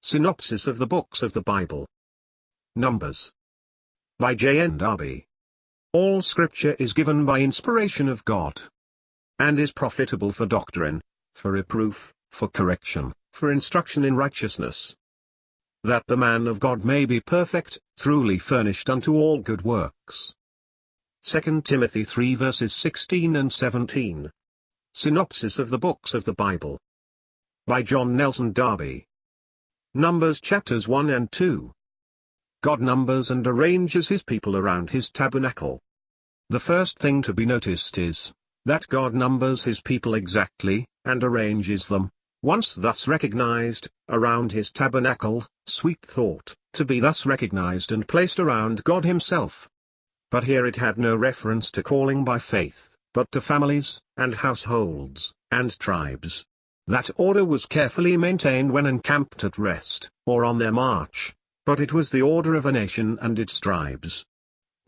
Synopsis of the books of the Bible. Numbers. By J.N. Darby. All Scripture is given by inspiration of God, and is profitable for doctrine, for reproof, for correction, for instruction in righteousness, that the man of God may be perfect, truly furnished unto all good works. 2 Timothy 3 verses 16 and 17. Synopsis of the books of the Bible. By John Nelson Darby. Numbers chapters 1 and 2. God numbers and arranges his people around his tabernacle. The first thing to be noticed is that God numbers his people exactly, and arranges them, once thus recognized, around his tabernacle, sweet thought, to be thus recognized and placed around God himself. But here it had no reference to calling by faith, but to families, and households, and tribes. That order was carefully maintained when encamped at rest, or on their march, but it was the order of a nation and its tribes.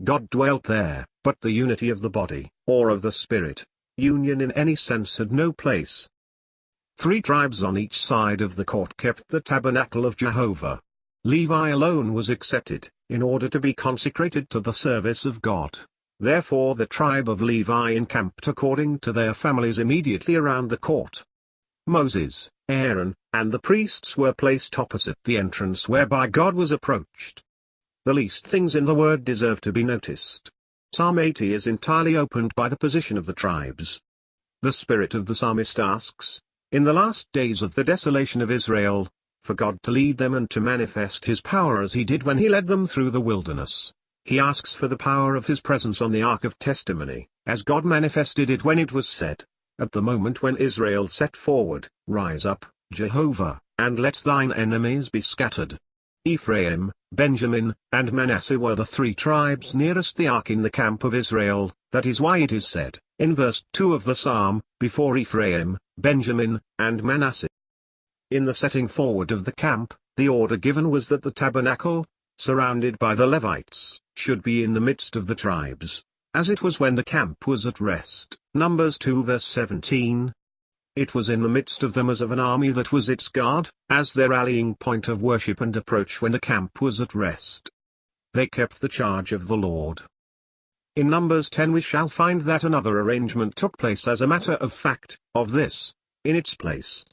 God dwelt there, but the unity of the body, or of the spirit, union in any sense had no place. 3 tribes on each side of the court kept the tabernacle of Jehovah. Levi alone was excepted, in order to be consecrated to the service of God. Therefore the tribe of Levi encamped according to their families immediately around the court. Moses, Aaron, and the priests were placed opposite the entrance whereby God was approached. The least things in the word deserve to be noticed. Psalm 80 is entirely opened by the position of the tribes. The spirit of the psalmist asks, in the last days of the desolation of Israel, for God to lead them and to manifest his power as he did when he led them through the wilderness. He asks for the power of his presence on the ark of testimony, as God manifested it when it was said, at the moment when Israel set forward, rise up, Jehovah, and let thine enemies be scattered. Ephraim, Benjamin, and Manasseh were the 3 tribes nearest the ark in the camp of Israel. That is why it is said, in verse 2 of the psalm, before Ephraim, Benjamin, and Manasseh. In the setting forward of the camp, the order given was that the tabernacle, surrounded by the Levites, should be in the midst of the tribes, as it was when the camp was at rest. Numbers 2 verse 17. It was in the midst of them as of an army that was its guard, as their rallying point of worship and approach when the camp was at rest. They kept the charge of the Lord. In Numbers 10 we shall find that another arrangement took place as a matter of fact, of this, in its place,